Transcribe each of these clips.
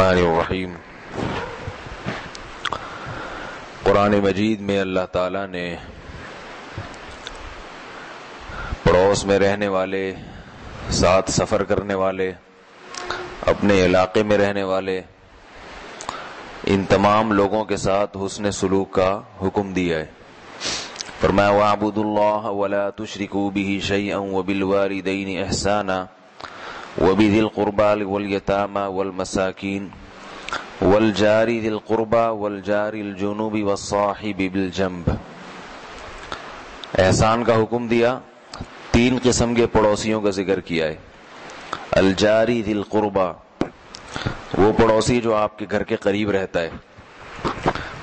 الرحمن الرحیم۔ قرآن مجید میں اللہ تعالیٰ نے پڑوس میں رہنے والے، ساتھ سفر کرنے والے، اپنے علاقے میں رہنے والے، ان تمام لوگوں کے ساتھ حسن سلوک کا حکم دیا ہے۔ فرمایا وَاعْبُدُوا اللَّهَ وَلَا تُشْرِكُوا بِهِ شَيْئًا وَبِالْوَالِدَيْنِ إِحْسَانًا وَبِذِي الْقُرْبَى وَالْيَتَامَى وَالْمَسَاكِينِ وَالْجَارِ ذِي الْقُرْبَى وَالْجَارِ الْجُنُوبِ وَالصَّاحِبِ بِالْجَنبِ۔ احسان کا حکم دیا، تین قسم کے پڑوسیوں کا ذکر کیا ہے۔ الجاری ذی القربہ، وہ پڑوسی جو آپ کے گھر کے قریب رہتا ہے۔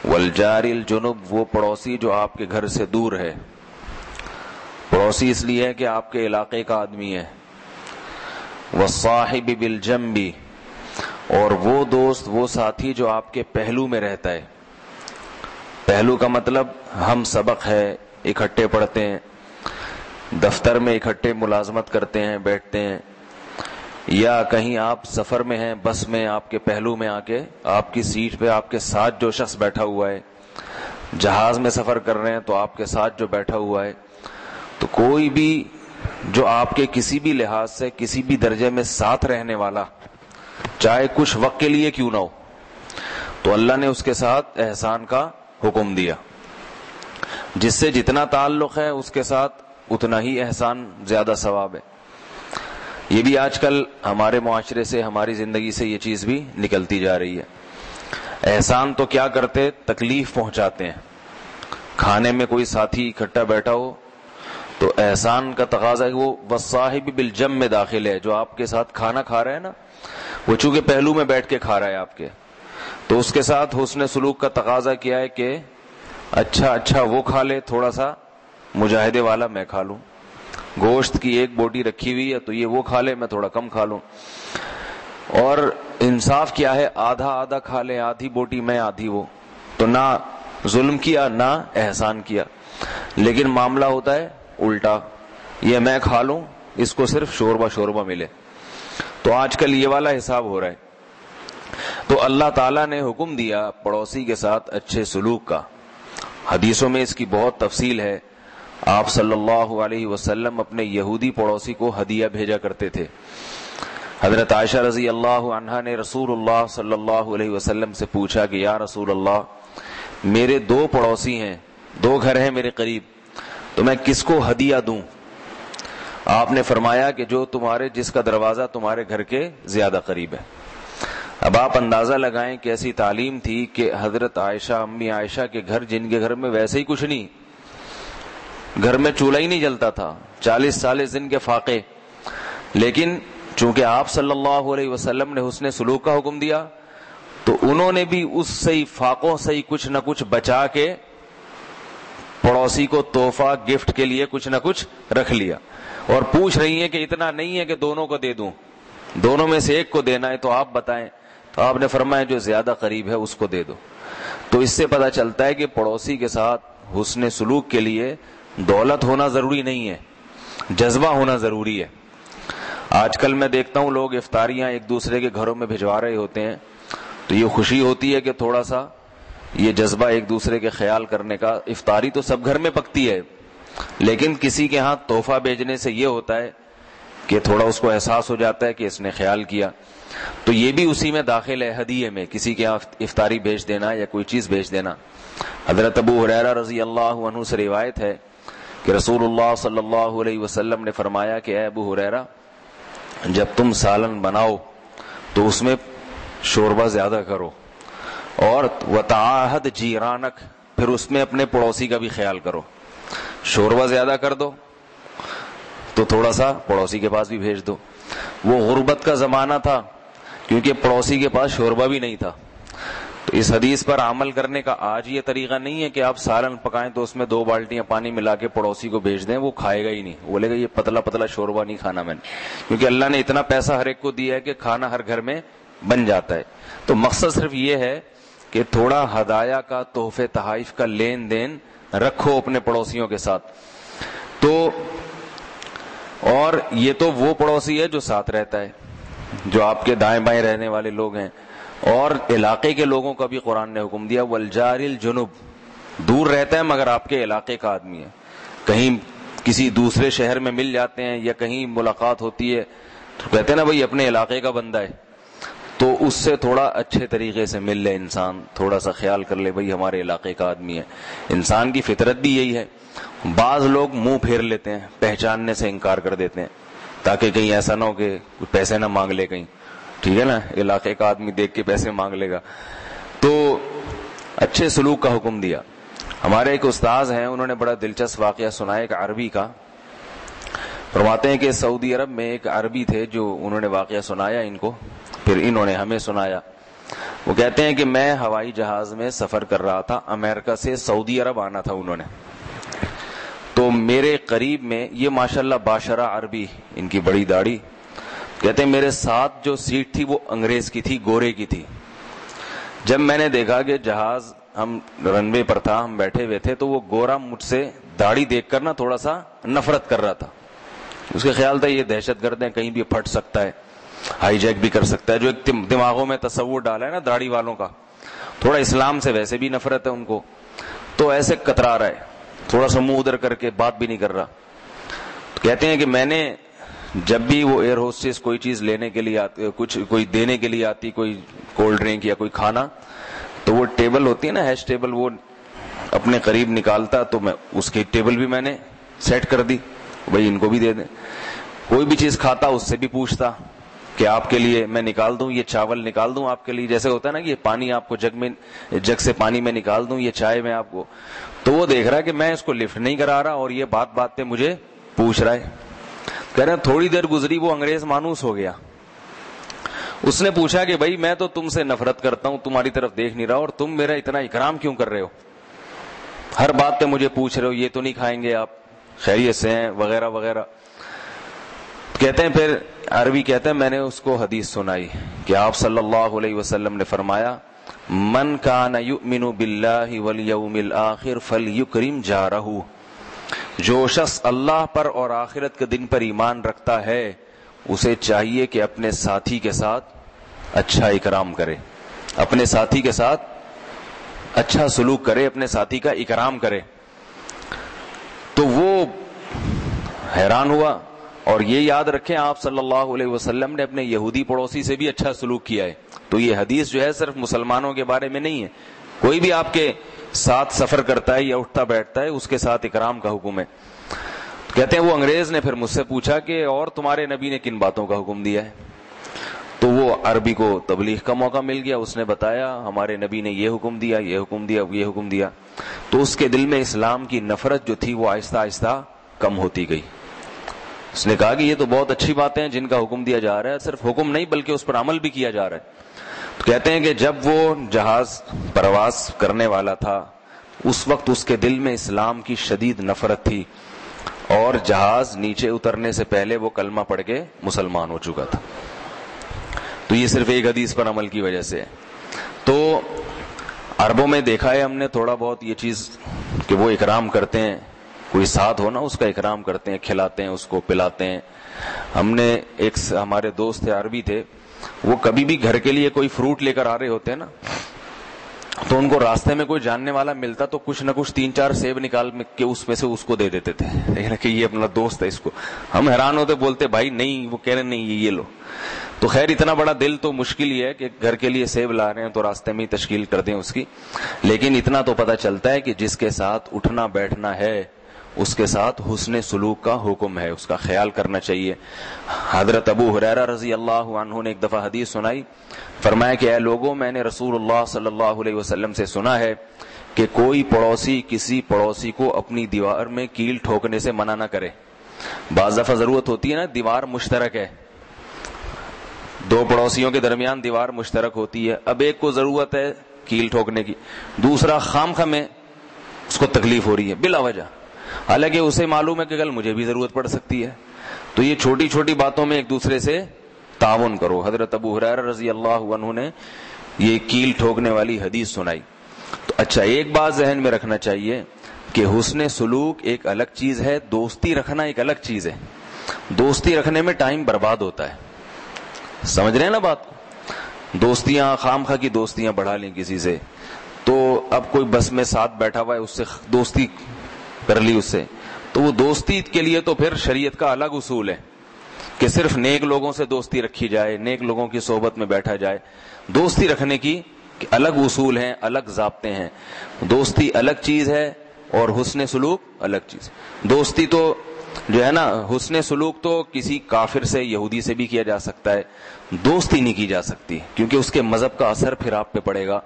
والجاری الجنوب، وہ پڑوسی جو آپ کے گھر سے دور ہے۔ پڑوسی اس لیے ہے کہ آپ کے علاقے کا آدمی ہے۔ والصاحب بالجنب، اور وہ دوست، وہ ساتھی جو آپ کے پہلو میں رہتا ہے۔ پہلو کا مطلب ہم سبق ہے، اکٹھے پڑھتے ہیں، دفتر میں اکٹھے ملازمت کرتے ہیں، بیٹھتے ہیں، یا کہیں آپ سفر میں ہیں، بس میں، آپ کے پہلو میں آ کے آپ کی سیٹ پہ آپ کے ساتھ جو شخص بیٹھا ہوا ہے، جہاز میں سفر کر رہے ہیں تو آپ کے ساتھ جو بیٹھا ہوا ہے، تو کوئی بھی جو آپ کے کسی بھی لحاظ سے کسی بھی درجے میں ساتھ رہنے والا، چاہے کچھ وقت کے لیے کیوں نہ ہو، تو اللہ نے اس کے ساتھ احسان کا حکم دیا۔ جس سے جتنا تعلق ہے اس کے ساتھ اتنا ہی احسان، زیادہ ثواب ہے۔ یہ بھی آج کل ہمارے معاشرے سے، ہماری زندگی سے یہ چیز بھی نکلتی جا رہی ہے۔ احسان تو کیا کرتے، تکلیف پہنچاتے ہیں۔ کھانے میں کوئی ساتھی اکٹھا بیٹھا ہو تو احسان کا تقاضا ہے، وہ والصاحب بالجنب میں داخل ہے۔ جو آپ کے ساتھ کھانا کھا رہا ہے نا، وہ چونکہ پہلو میں بیٹھ کے کھا رہا ہے آپ کے، تو اس کے ساتھ حسن سلوک کا تقاضا کیا ہے کہ اچھا وہ کھا لے، تھوڑا سا مجاہدے والا میں کھا لوں۔ گوشت کی ایک بوٹی رکھی ہوئی ہے تو یہ وہ کھا لے، میں تھوڑا کم کھا لوں۔ اور انصاف کیا ہے، آدھا کھا لے، آدھی بوٹی میں آدھی وہ، تو نہ ظلم کیا نہ احسان کیا۔ لیکن معاملہ ہوتا ہے الٹا، یہ میں کھا لوں، اس کو صرف شوربہ ملے۔ تو آج کل یہ والا حساب ہو رہا ہے۔ تو اللہ تعالیٰ نے حکم دیا پڑوسی کے ساتھ اچھے سلوک کا۔ حدیثوں میں اس کی بہت تفصیل ہے۔ آپ صلی اللہ علیہ وسلم اپنے یہودی پڑوسی کو ہدیہ بھیجا کرتے تھے۔ حضرت عائشہ رضی اللہ عنہا نے رسول اللہ صلی اللہ علیہ وسلم سے پوچھا کہ یا رسول اللہ، میرے دو پڑوسی ہیں، دو گھر ہیں میرے قریب، تو میں کس کو ہدیہ دوں؟ آپ نے فرمایا کہ جس کا دروازہ تمہارے گھر کے زیادہ قریب ہے۔ اب آپ اندازہ لگائیں کہ ایسی تعلیم تھی کہ حضرت عائشہ، امی عائشہ کے گھر، جن کے گھر میں ویسے ہی کچھ نہیں، گھر میں چولہا ہی نہیں جلتا تھا، 40 دن کے فاقے، لیکن چونکہ آپ صلی اللہ علیہ وسلم نے حسن سلوک کا حکم دیا تو انہوں نے بھی اس سے ہی فاقوں سے ہی کچھ نہ کچھ بچا کے پڑوسی کو تحفہ گفٹ کے لیے کچھ نہ کچھ رکھ لیا۔ اور پوچھ رہی ہیں کہ اتنا نہیں ہے کہ دونوں کو دے دوں، دونوں میں سے ایک کو دینا ہے تو آپ بتائیں۔ تو آپ نے فرمایا جو زیادہ قریب ہے اس کو دے دو۔ تو اس سے پتہ چلتا ہے کہ پڑوسی کے ساتھ حسن سلوک کے لیے دولت ہونا ضروری نہیں ہے، جذبہ ہونا ضروری ہے۔ آج کل میں دیکھتا ہوں لوگ افطاریاں ایک دوسرے کے گھروں میں بھجوا رہے ہوتے ہیں، تو یہ خوشی ہوتی ہے کہ تھوڑا سا یہ جذبہ ایک دوسرے کے خیال کرنے کا۔ افطاری تو سب گھر میں پکتی ہے، لیکن کسی کے ہاں تحفہ بھیجنے سے یہ ہوتا ہے کہ تھوڑا اس کو احساس ہو جاتا ہے کہ اس نے خیال کیا۔ تو یہ بھی اسی میں داخل ہے، ہدیے میں کسی کے ہاں افطاری بھیج دینا یا کوئی چیز بھیج دینا۔ حضرت ابو ہریرہ رضی اللہ عنہ سے روایت ہے کہ رسول اللہ صلی اللہ علیہ وسلم نے فرمایا کہ اے ابو ہریرہ، جب تم سالن بناؤ تو اس میں شوربہ زیادہ کرو، اور وتعاہد جیرانک، پھر اس میں اپنے پڑوسی کا بھی خیال کرو۔ شوربہ زیادہ کر دو تو تھوڑا سا پڑوسی کے پاس بھی بھیج دو۔ وہ غربت کا زمانہ تھا، کیونکہ پڑوسی کے پاس شوربہ بھی نہیں تھا۔ تو اس حدیث پر عمل کرنے کا آج یہ طریقہ نہیں ہے کہ آپ سالن پکائیں تو اس میں 2 بالٹیاں پانی ملا کے پڑوسی کو بھیج دیں، وہ کھائے گا ہی نہیں، بولے گا یہ پتلا شوربہ نہیں کھانا میں نے، کیونکہ اللہ نے اتنا پیسہ ہر ایک کو دیا ہے کہ کھانا ہر گھر میں بن جاتا ہے۔ تو مقصد صرف یہ ہے کہ تھوڑا ہدایہ کا، تحفے تحائف کا لین دین رکھو اپنے پڑوسیوں کے ساتھ۔ تو اور یہ تو وہ پڑوسی ہے جو ساتھ رہتا ہے، جو آپ کے دائیں بائیں رہنے والے لوگ ہیں۔ اور علاقے کے لوگوں کا بھی قرآن نے حکم دیا، والجار الجنوب، دور رہتا ہے مگر آپ کے علاقے کا آدمی ہے، کہیں کسی دوسرے شہر میں مل جاتے ہیں یا کہیں ملاقات ہوتی ہے تو کہتے ہیں نا بھائی اپنے علاقے کا بندہ ہے، تو اس سے تھوڑا اچھے طریقے سے مل لے انسان، تھوڑا سا خیال کر لے بھائی ہمارے علاقے کا آدمی ہے۔ انسان کی فطرت بھی یہی ہے، بعض لوگ منہ پھیر لیتے ہیں، پہچاننے سے انکار کر دیتے ہیں تاکہ کہیں ایسا نہ ہو کہ پیسے نہ مانگ لے کہیں، ٹھیک ہے نا، علاقے کا آدمی دیکھ کے پیسے مانگ لے گا، تو اچھے سلوک کا حکم دیا۔ ہمارے ایک استاذ ہیں، انہوں نے بڑا دلچسپ واقعہ سنایا ایک عربی کا، فرماتے ہیں کہ سعودی عرب میں ایک عربی تھے جو انہوں نے واقعہ سنایا ان کو، پھر انہوں نے ہمیں سنایا۔ وہ کہتے ہیں کہ میں ہوائی جہاز میں سفر کر رہا تھا، امریکہ سے سعودی عرب آنا تھا انہوں نے، تو میرے قریب میں، یہ ماشاءاللہ باشرہ عربی، ان کی بڑی داڑھی، کہتے ہیں میرے ساتھ جو سیٹ تھی وہ انگریز کی تھی، گورے کی تھی۔ جب میں نے دیکھا کہ جہاز ہم رن وے پر تھا، ہم بیٹھے ہوئے تھے، تو وہ گورا مجھ سے داڑھی دیکھ کر نا تھوڑا سا نفرت کر رہا تھا، اس کے خیال تھا یہ دہشت گرد ہے، کہیں بھی پھٹ سکتا ہے، ہائی جیک بھی کر سکتا ہے، جو ایک دماغوں میں تصور ڈالا ہے نا داڑھی والوں کا، تھوڑا اسلام سے ویسے بھی نفرت ہے ان کو، تو ایسے کترا رہا ہے، تھوڑا سا منہ ادھر کر کے بات بھی نہیں کر رہا۔ کہتے ہیں کہ میں نے جب بھی وہ ایئر ہوسٹس کوئی چیز لینے کے لیے آتی، کچھ کوئی دینے کے لیے آتی، کوئی کولڈ ڈرنک یا کوئی کھانا، تو وہ ٹیبل ہوتی ہے نا ہیش ٹیبل، وہ اپنے قریب نکالتا، تو میں اس کی ٹیبل بھی میں نے سیٹ کر دی، بھائی ان کو بھی دے دیں۔ کوئی بھی چیز کھاتا اس سے بھی پوچھتا کہ آپ کے لیے میں نکال دوں، یہ چاول نکال دوں آپ کے لیے، جیسے ہوتا ہے نا کہ یہ پانی آپ کو جگ سے پانی میں نکال دوں، یہ چائے میں آپ کو، تو وہ دیکھ رہا ہے کہ میں اس کو لفٹ نہیں کرا رہا اور یہ بات بات پہ مجھے پوچھ رہا ہے۔ کہہ رہے ہیں تھوڑی دیر گزری، وہ انگریز مانوس ہو گیا، اس نے پوچھا کہ بھائی میں تو تم سے نفرت کرتا ہوں، تمہاری طرف دیکھ نہیں رہا، اور تم میرا اتنا اکرام کیوں کر رہے ہو، ہر بات پہ مجھے پوچھ رہے ہو، یہ تو نہیں کھائیں گے آپ، خیریت سے ہیں وغیرہ وغیرہ۔ کہتے ہیں پھر عربی کہتے ہیں میں نے اس کو حدیث سنائی کہ آپ صلی اللہ علیہ وسلم نے فرمایا من کان یؤمن باللہ والیوم الآخر فلیکرم جارہ، جو شخص اللہ پر اور آخرت کے دن پر ایمان رکھتا ہے اسے چاہیے کہ اپنے ساتھی کے ساتھ اچھا اکرام کرے، اپنے ساتھی کے ساتھ اچھا سلوک کرے، اپنے ساتھی کا اکرام کرے۔ تو وہ حیران ہوا، اور یہ یاد رکھیں آپ صلی اللہ علیہ وسلم نے اپنے یہودی پڑوسی سے بھی اچھا سلوک کیا ہے۔ تو یہ حدیث جو ہے صرف مسلمانوں کے بارے میں نہیں ہے، کوئی بھی آپ کے ساتھ سفر کرتا ہے یا اٹھتا بیٹھتا ہے اس کے ساتھ اکرام کا حکم ہے۔ کہتے ہیں وہ انگریز نے پھر مجھ سے پوچھا کہ اور تمہارے نبی نے کن باتوں کا حکم دیا ہے، تو وہ عربی کو تبلیغ کا موقع مل گیا، اس نے بتایا ہمارے نبی نے یہ حکم دیا، یہ حکم دیا، یہ حکم دیا، تو اس کے دل میں اسلام کی نفرت جو تھی وہ آہستہ آہستہ کم ہوتی گئی۔ اس نے کہا کہ یہ تو بہت اچھی باتیں ہیں جن کا حکم دیا جا رہا ہے، صرف حکم نہیں بلکہ اس پر عمل بھی کیا جا رہا ہے۔ تو کہتے ہیں کہ جب وہ جہاز پرواز کرنے والا تھا اس وقت اس کے دل میں اسلام کی شدید نفرت تھی، اور جہاز نیچے اترنے سے پہلے وہ کلمہ پڑھ کے مسلمان ہو چکا تھا۔ تو یہ صرف ایک حدیث پر عمل کی وجہ سے ہے۔ تو عربوں میں دیکھا ہے ہم نے تھوڑا بہت یہ چیز کہ وہ اکرام کرتے ہیں، کوئی ساتھ ہونا اس کا اکرام کرتے ہیں، کھلاتے ہیں، اس کو پلاتے ہیں۔ ہم نے ایک ہمارے دوست تھے عربی تھے، وہ کبھی بھی گھر کے لیے کوئی فروٹ لے کر آ رہے ہوتے ہیں نا، تو ان کو راستے میں کوئی جاننے والا ملتا تو کچھ نہ کچھ 3-4 سیب نکال کے اس میں سے اس کو دے دیتے تھے کہ یہ اپنا دوست ہے، اس کو۔ ہم حیران ہوتے، بولتے بھائی نہیں، وہ کہہ رہے نہیں یہ لو۔ تو خیر اتنا بڑا دل تو مشکل ہی ہے کہ گھر کے لیے سیب لا رہے ہیں تو راستے میں ہی تشکیل کر دیں اس کی، لیکن اتنا تو پتہ چلتا ہے کہ جس کے ساتھ اٹھنا بیٹھنا ہے اس کے ساتھ حسن سلوک کا حکم ہے، اس کا خیال کرنا چاہیے۔ حضرت ابو ہریرہ رضی اللہ عنہ نے ایک دفعہ حدیث سنائی، فرمایا کہ اے لوگوں، میں نے رسول اللہ صلی اللہ علیہ وسلم سے سنا ہے کہ کوئی پڑوسی کسی پڑوسی کو اپنی دیوار میں کیل ٹھوکنے سے منع نہ کرے۔ بعض دفعہ ضرورت ہوتی ہے نا، دیوار مشترک ہے، دو پڑوسیوں کے درمیان دیوار مشترک ہوتی ہے، اب ایک کو ضرورت ہے کیل ٹھوکنے کی، دوسرا خامخواہ میں اس کو تکلیف ہو رہی ہے بلا وجہ، حالانکہ اسے معلوم ہے کہ کل مجھے بھی ضرورت پڑ سکتی ہے۔ تو یہ چھوٹی چھوٹی باتوں میں ایک دوسرے سے تعاون کرو۔ حضرت ابو ہریرہ رضی اللہ عنہ نے یہ کیل ٹھوکنے والی حدیث سنائی۔ تو اچھا ایک بات ذہن میں رکھنا چاہیے کہ حسن سلوک ایک الگ چیز ہے، دوستی رکھنا ایک الگ چیز ہے۔ دوستی رکھنے میں ٹائم برباد ہوتا ہے، سمجھ رہے ہیں نا بات کو؟ دوستیاں خامخواہ کی دوستیاں بڑھا لیں کسی سے، تو اب کوئی بس میں ساتھ بیٹھا ہوا ہے، اس سے دوستی کر لی اس سے، تو وہ دوستی کے لیے تو پھر شریعت کا الگ اصول ہے کہ صرف نیک لوگوں سے دوستی رکھی جائے، نیک لوگوں کی صحبت میں بیٹھا جائے. دوستی رکھنے کی الگ اصول ہیں، الگ ضابطے ہیں. دوستی الگ چیز ہے اور حسن سلوک الگ چیز. دوستی تو جو ہے نا، حسن سلوک تو کسی کافر سے، یہودی سے بھی کیا جا سکتا ہے، دوستی نہیں کی جا سکتی کیونکہ اس کے مذہب کا اثر پھر آپ پہ پڑے گا.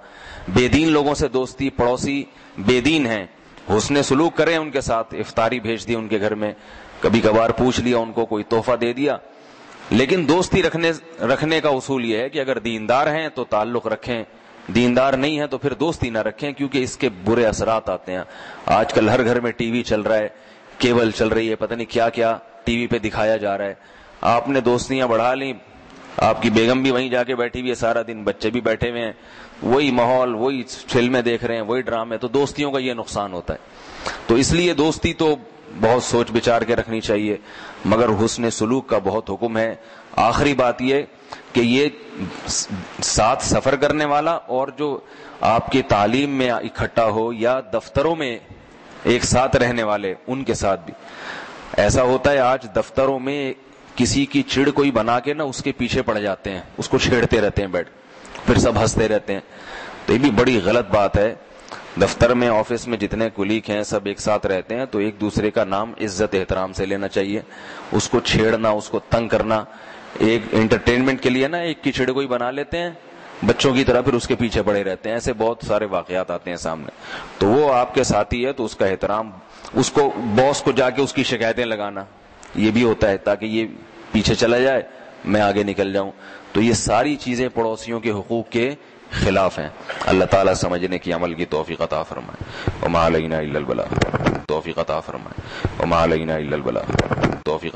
بے دین لوگوں سے دوستی، پڑوسی بے دین ہیں، حسن سلوک کریں ان کے ساتھ، افطاری بھیج دی ان کے گھر میں، کبھی کبھار پوچھ لیا ان کو، کوئی تحفہ دے دیا. لیکن دوستی رکھنے کا اصول یہ ہے کہ اگر دیندار ہیں تو تعلق رکھیں، دیندار نہیں ہے تو پھر دوستی نہ رکھیں، کیونکہ اس کے برے اثرات آتے ہیں. آج کل ہر گھر میں ٹی وی چل رہا ہے، کیبل چل رہی ہے، پتہ نہیں کیا کیا ٹی وی پہ دکھایا جا رہا ہے. آپ نے دوستیاں بڑھا لیں، آپ کی بیگم بھی وہیں جا کے بیٹھی ہوئی ہے سارا دن، بچے بھی بیٹھے ہوئے ہیں، وہی ماحول، وہی فلمیں دیکھ رہے ہیں، وہی ڈرامے. تو دوستیوں کا یہ نقصان ہوتا ہے. تو اس لیے دوستی تو بہت سوچ بچار کے رکھنی چاہیے، مگر حسن سلوک کا بہت حکم ہے. آخری بات یہ کہ یہ ساتھ سفر کرنے والا اور جو آپ کی تعلیم میں اکٹھا ہو یا دفتروں میں ایک ساتھ رہنے والے، ان کے ساتھ بھی ایسا ہوتا ہے. آج دفتروں میں کسی کی چڑ کوئی بنا کے نا اس کے پیچھے پڑ جاتے ہیں، اس کو چھیڑتے رہتے ہیں بیٹھ، پھر سب ہنستے رہتے ہیں. تو یہ بھی بڑی غلط بات ہے. دفتر میں، آفس میں جتنے کولیگ ہیں سب ایک ساتھ رہتے ہیں تو ایک دوسرے کا نام عزت احترام سے لینا چاہیے. اس کو چھیڑنا، اس کو تنگ کرنا، ایک انٹرٹینمنٹ کے لیے نا ایک کی چڑ کوئی بنا لیتے ہیں بچوں کی طرح، پھر اس کے پیچھے پڑے رہتے ہیں. ایسے بہت سارے واقعات آتے ہیں سامنے. تو وہ آپ کے ساتھی ہے تو اس کا احترام، اس کو باس کو جا کے اس کی شکایتیں لگانا، یہ بھی ہوتا ہے تاکہ یہ پیچھے چلا جائے، میں آگے نکل جاؤں. تو یہ ساری چیزیں پڑوسیوں کے حقوق کے خلاف ہیں. اللہ تعالیٰ سمجھنے کی، عمل کی توفیق عطا فرمائے. وما علینا الا البلاغ. توفیق عطا فرمائے. وما علینا الا البلاغ. توفیق